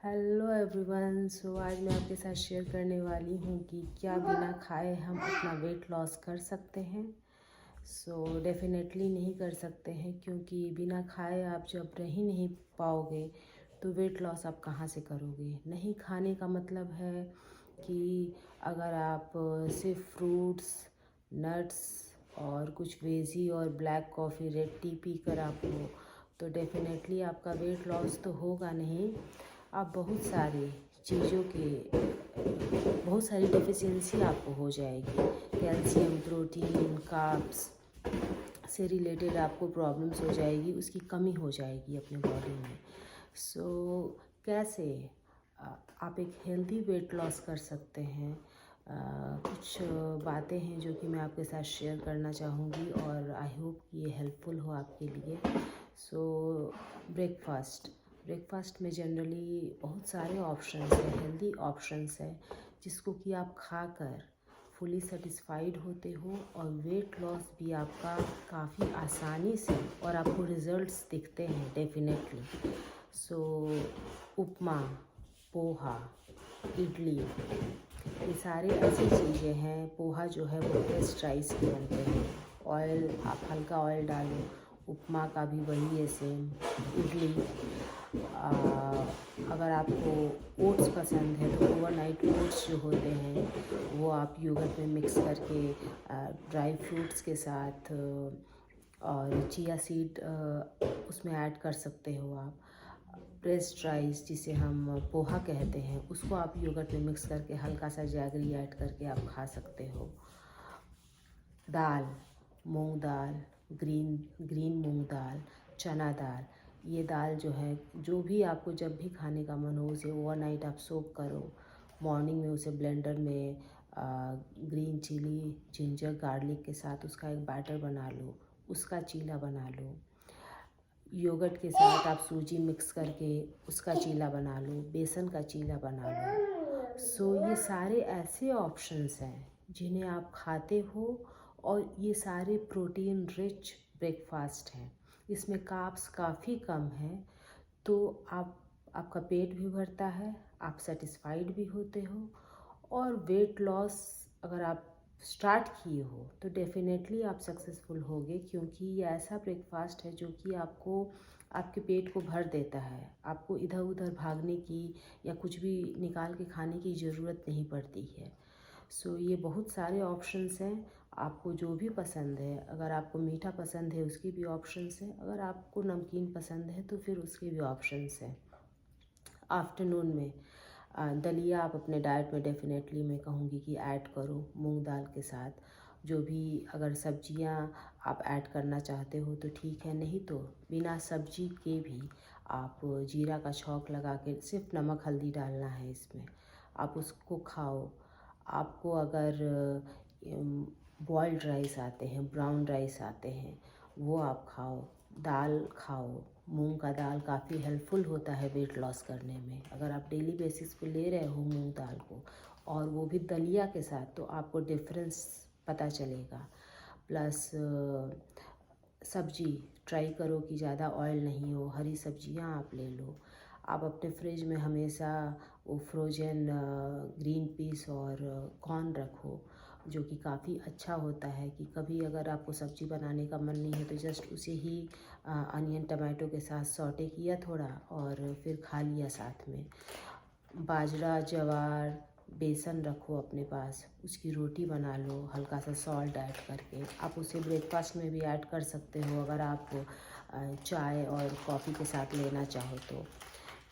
Hello everyone. आज मैं आपके साथ शेयर करने वाली हूँ कि क्या बिना खाए हम अपना वेट लॉस कर सकते हैं। डेफिनेटली नहीं कर सकते हैं, क्योंकि बिना खाए आप जब रह ही नहीं पाओगे तो वेट लॉस आप कहाँ से करोगे। नहीं खाने का मतलब है कि अगर आप सिर्फ फ्रूट्स, नट्स और कुछ वेजी और black coffee, red T P कर आप हो तो डेफिनेटली आपका वेट लॉस तो होगा नहीं। आप बहुत सारी चीज़ों के बहुत सारी डेफिशिएंसी आपको हो जाएगी। कैल्शियम, प्रोटीन, कार्ब्स से रिलेटेड आपको प्रॉब्लम्स हो जाएगी, उसकी कमी हो जाएगी अपने बॉडी में। कैसे आप एक हेल्दी वेट लॉस कर सकते हैं। कुछ बातें हैं जो कि मैं आपके साथ शेयर करना चाहूँगी और आई होप कि ये हेल्पफुल हो आपके लिए। ब्रेकफास्ट में जनरली बहुत सारे ऑप्शंस हैं, हेल्दी ऑप्शंस हैं, जिसको कि आप खाकर फुली सेटिस्फाइड होते हो और वेट लॉस भी आपका काफ़ी आसानी से और आपको रिजल्ट्स दिखते हैं डेफिनेटली। उपमा, पोहा, इडली, ये सारे ऐसी चीज़ें हैं। पोहा जो है वो फ्रेश राइस के बनते हैं, ऑयल आप हल्का ऑयल डालो। उपमा का भी वही है सेम। इडली, अगर आपको ओट्स पसंद है तो ओवरनाइट ओट्स जो होते हैं वो आप योगर्ट में मिक्स करके ड्राई फ्रूट्स के साथ और चिया सीड उसमें ऐड कर सकते हो आप। प्रेस्ड राइस जिसे हम पोहा कहते हैं, उसको आप योगर्ट में मिक्स करके हल्का सा जैगरी ऐड करके आप खा सकते हो। दाल, मूंग दाल, ग्रीन मूंग दाल, चना दाल, ये दाल जो है, जो भी आपको जब भी खाने का मन हो उसे ओवरनाइट आप सोक करो। मॉर्निंग में उसे ब्लेंडर में ग्रीन चिली, जिंजर, गार्लिक के साथ उसका एक बैटर बना लो, उसका चीला बना लो। योगर्ट के साथ आप सूजी मिक्स करके उसका चीला बना लो, बेसन का चीला बना लो। ये सारे ऐसे ऑप्शंस हैं जिन्हें आप खाते हो और ये सारे प्रोटीन रिच ब्रेकफास्ट हैं। इसमें कार्ब्स काफ़ी कम है, तो आपका पेट भी भरता है, आप सेटिस्फाइड भी होते हो और वेट लॉस अगर आप स्टार्ट किए हो तो डेफिनेटली आप सक्सेसफुल होगे, क्योंकि ये ऐसा ब्रेकफास्ट है जो कि आपको आपके पेट को भर देता है। आपको इधर उधर भागने की या कुछ भी निकाल के खाने की ज़रूरत नहीं पड़ती है। ये बहुत सारे ऑप्शंस हैं, आपको जो भी पसंद है। अगर आपको मीठा पसंद है उसकी भी ऑप्शंस हैं, अगर आपको नमकीन पसंद है तो फिर उसके भी ऑप्शंस हैं। आफ्टरनून में दलिया आप अपने डाइट में डेफिनेटली मैं कहूँगी कि ऐड करो मूंग दाल के साथ। जो भी अगर सब्जियां आप ऐड करना चाहते हो तो ठीक है, नहीं तो बिना सब्जी के भी आप जीरा का छौंक लगा के सिर्फ नमक हल्दी डालना है इसमें, आप उसको खाओ। आपको अगर बॉइल्ड राइस आते हैं, ब्राउन राइस आते हैं, वो आप खाओ। दाल खाओ, मूंग का दाल काफ़ी हेल्पफुल होता है वेट लॉस करने में। अगर आप डेली बेसिस पे ले रहे हो मूंग दाल को और वो भी दलिया के साथ, तो आपको डिफरेंस पता चलेगा। प्लस सब्जी ट्राई करो कि ज़्यादा ऑयल नहीं हो, हरी सब्जियां आप ले लो। आप अपने फ्रिज में हमेशा वो फ्रोजन ग्रीन पीस और कॉर्न रखो, जो कि काफ़ी अच्छा होता है कि कभी अगर आपको सब्ज़ी बनाने का मन नहीं है तो जस्ट उसे ही अनियन टमाटो के साथ सौटे किया थोड़ा और फिर खा लिया साथ में। बाजरा, ज्वार, बेसन रखो अपने पास, उसकी रोटी बना लो हल्का सा सॉल्ट ऐड करके। आप उसे ब्रेकफास्ट में भी ऐड कर सकते हो अगर आप चाय और कॉफ़ी के साथ लेना चाहो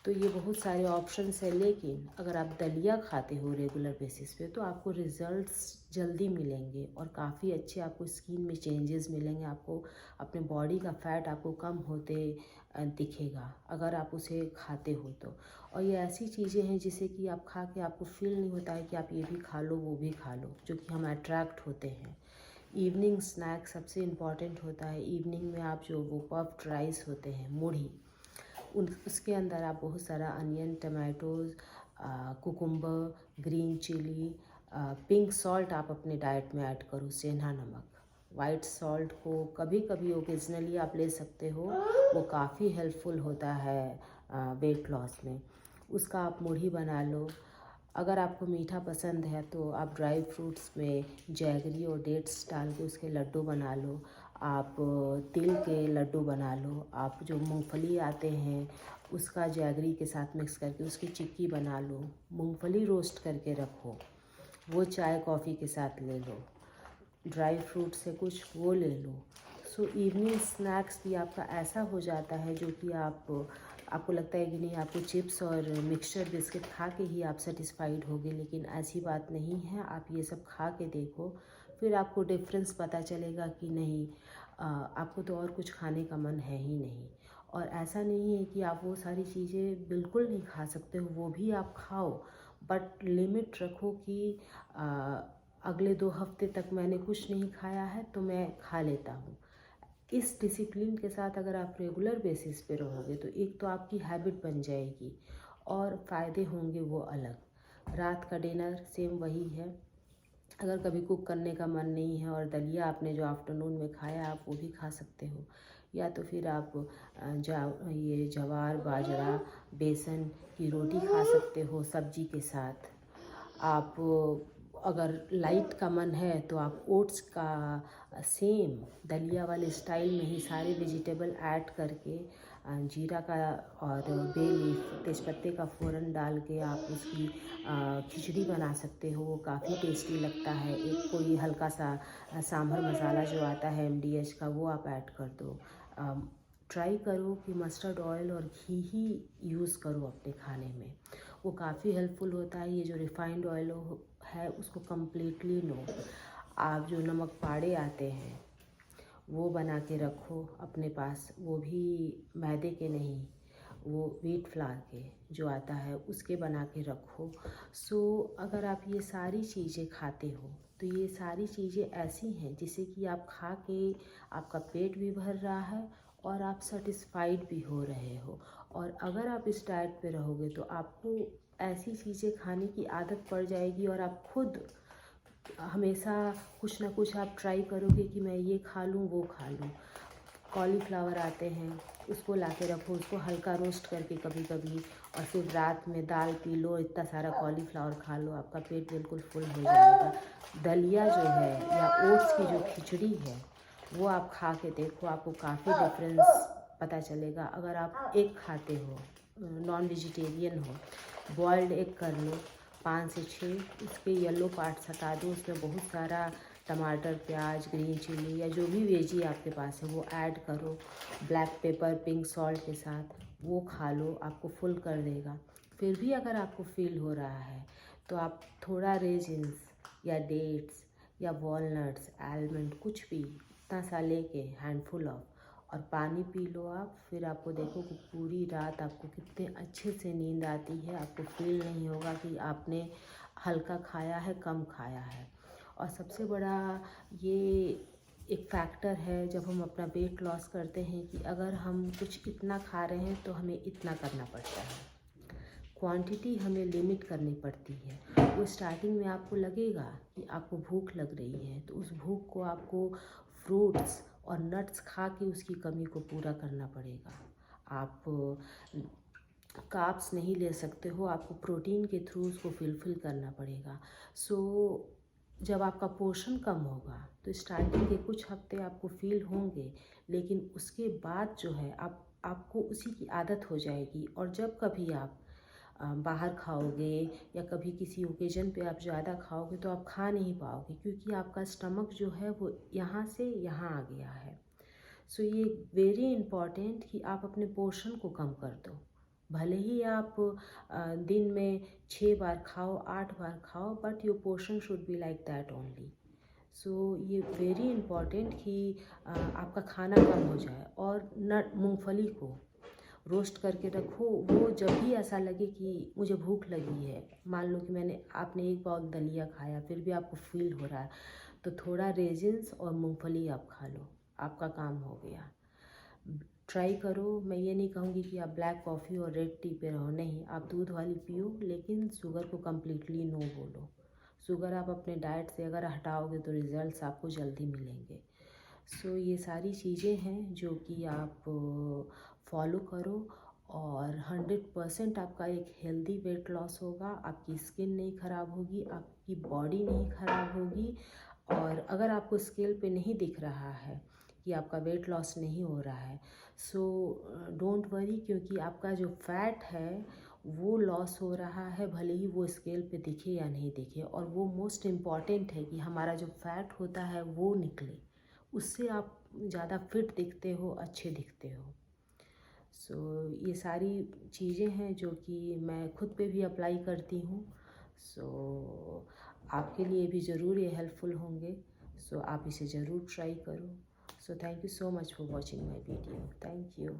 तो ये बहुत सारे ऑप्शंस है। लेकिन अगर आप दलिया खाते हो रेगुलर बेसिस पे तो आपको रिज़ल्ट्स जल्दी मिलेंगे और काफ़ी अच्छे आपको स्किन में चेंजेस मिलेंगे। आपको अपने बॉडी का फैट आपको कम होते दिखेगा अगर आप उसे खाते हो तो। और ये ऐसी चीज़ें हैं जिसे कि आप खा के आपको फील नहीं होता है कि आप ये भी खा लो वो भी खा लो, जो कि हम अट्रैक्ट होते हैं। इवनिंग स्नैक सबसे इम्पॉर्टेंट होता है। इवनिंग में आप जो वो पफ्ड राइस होते हैं, मूढ़ी, उसके अंदर आप बहुत सारा onion, tomatoes, cucumber, green chilli, pink salt आप अपने डाइट में ऐड करो, सेंधा नमक। वाइट सॉल्ट को कभी कभी ओकेजनली आप ले सकते हो, वो काफ़ी हेल्पफुल होता है वेट लॉस में। उसका आप मुरही बना लो। अगर आपको मीठा पसंद है तो आप ड्राई फ्रूट्स में जैगरी और डेट्स डाल के उसके लड्डू बना लो। आप तिल के लड्डू बना लो। आप जो मूंगफली आते हैं उसका जैगरी के साथ मिक्स करके उसकी चिक्की बना लो। मूंगफली रोस्ट करके रखो, वो चाय कॉफ़ी के साथ ले लो। ड्राई फ्रूट से कुछ वो ले लो। सो इवनिंग स्नैक्स भी आपका ऐसा हो जाता है जो कि आपको लगता है कि नहीं, आपको चिप्स और मिक्सचर बिस्किट खा के ही आप सेटिस्फाइड होगे, लेकिन ऐसी बात नहीं है। आप ये सब खा के देखो, फिर आपको डिफरेंस पता चलेगा कि नहीं, आपको तो और कुछ खाने का मन है ही नहीं। और ऐसा नहीं है कि आप वो सारी चीज़ें बिल्कुल नहीं खा सकते हो, वो भी आप खाओ, बट लिमिट रखो कि अगले 2 हफ्ते तक मैंने कुछ नहीं खाया है तो मैं खा लेता हूँ। इस डिसिप्लिन के साथ अगर आप रेगुलर बेसिस पे रहोगे तो एक तो आपकी हैबिट बन जाएगी और फ़ायदे होंगे वो अलग। रात का डिनर सेम वही है। अगर कभी कुक करने का मन नहीं है और दलिया आपने जो आफ्टरनून में खाया आप वो भी खा सकते हो, या तो फिर आप ये ज्वार बाजरा बेसन की रोटी खा सकते हो सब्जी के साथ। आप अगर लाइट का मन है तो आप ओट्स का सेम दलिया वाले स्टाइल में ही सारे वेजिटेबल ऐड करके जीरा का और बे लीफ तेज़पत्ते का फ़ोरन डाल के आप उसकी खिचड़ी बना सकते हो। वो काफ़ी टेस्टी लगता है। एक कोई हल्का सा सांभर मसाला जो आता है MDH का, वो आप ऐड कर दो। ट्राई करो कि मस्टर्ड ऑयल और घी ही यूज़ करो अपने खाने में, वो काफ़ी हेल्पफुल होता है। ये जो रिफाइंड ऑयल है उसको कम्प्लीटली नो। आप जो नमक पाड़े आते हैं वो बना के रखो अपने पास, वो भी मैदे के नहीं, वो व्हीट फ्लावर के जो आता है उसके बना के रखो। सो अगर आप ये सारी चीज़ें खाते हो तो ये सारी चीज़ें ऐसी हैं जिसे कि आप खा के आपका पेट भी भर रहा है और आप सेटिस्फाइड भी हो रहे हो। और अगर आप इस डाइट पे रहोगे तो आपको ऐसी चीज़ें खाने की आदत पड़ जाएगी और आप खुद हमेशा कुछ ना कुछ आप ट्राई करोगे कि मैं ये खा लूँ वो खा लूँ। कॉलीफ्लावर आते हैं उसको ला के रखो, उसको हल्का रोस्ट करके कभी कभी, और फिर रात में दाल पी लो, इतना सारा कॉलीफ्लावर खा लो, आपका पेट बिल्कुल फुल हो जाएगा। दलिया जो है या ओट्स की जो खिचड़ी है वो आप खा के देखो, आपको काफ़ी डिफरेंस पता चलेगा। अगर आप एग खाते हो, नॉन वेजिटेरियन हो, बॉयल्ड एग कर लो 5 से 6, उसके येलो पार्ट्स हटा दो, उसमें बहुत सारा टमाटर प्याज ग्रीन चिली या जो भी वेजी आपके पास है वो ऐड करो, ब्लैक पेपर पिंक सॉल्ट के साथ, वो खा लो, आपको फुल कर देगा। फिर भी अगर आपको फील हो रहा है तो आप थोड़ा रेजिन्स या डेट्स या वॉलनट्स आलमंड कुछ भी इतना सा लेके हैंडफुल ऑफ और पानी पी लो आप, फिर आपको देखो कि पूरी रात आपको कितने अच्छे से नींद आती है। आपको फील नहीं होगा कि आपने हल्का खाया है कम खाया है। और सबसे बड़ा ये एक फैक्टर है जब हम अपना वेट लॉस करते हैं कि अगर हम कुछ इतना खा रहे हैं तो हमें इतना करना पड़ता है, क्वांटिटी हमें लिमिट करनी पड़ती है। वो स्टार्टिंग में आपको लगेगा कि आपको भूख लग रही है तो उस भूख को आपको फ्रूट्स और नट्स खा के उसकी कमी को पूरा करना पड़ेगा। आप कार्ब्स नहीं ले सकते हो, आपको प्रोटीन के थ्रू उसको फिल करना पड़ेगा। सो जब आपका पोर्शन कम होगा तो स्टार्टिंग के कुछ हफ्ते आपको फील होंगे, लेकिन उसके बाद जो है आपको उसी की आदत हो जाएगी। और जब कभी आप बाहर खाओगे या कभी किसी ओकेजन पे आप ज़्यादा खाओगे तो आप खा नहीं पाओगे, क्योंकि आपका स्टमक जो है वो यहाँ से यहाँ आ गया है। सो ये वेरी इम्पॉर्टेंट कि आप अपने पोर्शन को कम कर दो। भले ही आप दिन में 6 बार खाओ 8 बार खाओ, but your portion should be like that only. So ये वेरी इम्पॉर्टेंट कि आपका खाना कम हो जाए। और नट मूंगफली को रोस्ट करके रखो, वो जब भी ऐसा लगे कि मुझे भूख लगी है, मान लो कि आपने एक बाउल दलिया खाया फिर भी आपको फील हो रहा है, तो थोड़ा रेजिन्स और मूंगफली आप खा लो, आपका काम हो गया। ट्राई करो। मैं ये नहीं कहूँगी कि आप ब्लैक कॉफ़ी और रेड टी पे रहो, नहीं, आप दूध वाली पियो, लेकिन शुगर को कम्प्लीटली नो बोलो। शुगर आप अपने डाइट से अगर हटाओगे तो रिज़ल्ट्स आपको जल्दी मिलेंगे। सो ये सारी चीज़ें हैं जो कि आप फॉलो करो और 100% आपका एक हेल्दी वेट लॉस होगा। आपकी स्किन नहीं ख़राब होगी, आपकी बॉडी नहीं ख़राब होगी। और अगर आपको स्केल पे नहीं दिख रहा है कि आपका वेट लॉस नहीं हो रहा है, सो डोंट वरी, क्योंकि आपका जो फैट है वो लॉस हो रहा है, भले ही वो स्केल पे दिखे या नहीं दिखे। और वो मोस्ट इम्पॉर्टेंट है कि हमारा जो फैट होता है वो निकले, उससे आप ज़्यादा फिट दिखते हो, अच्छे दिखते हो। सो ये सारी चीज़ें हैं जो कि मैं खुद पे भी अप्लाई करती हूँ। सो आपके लिए भी ज़रूर ये हेल्पफुल होंगे। सो आप इसे ज़रूर ट्राई करो। So thank you so much for watching my video. Thank you.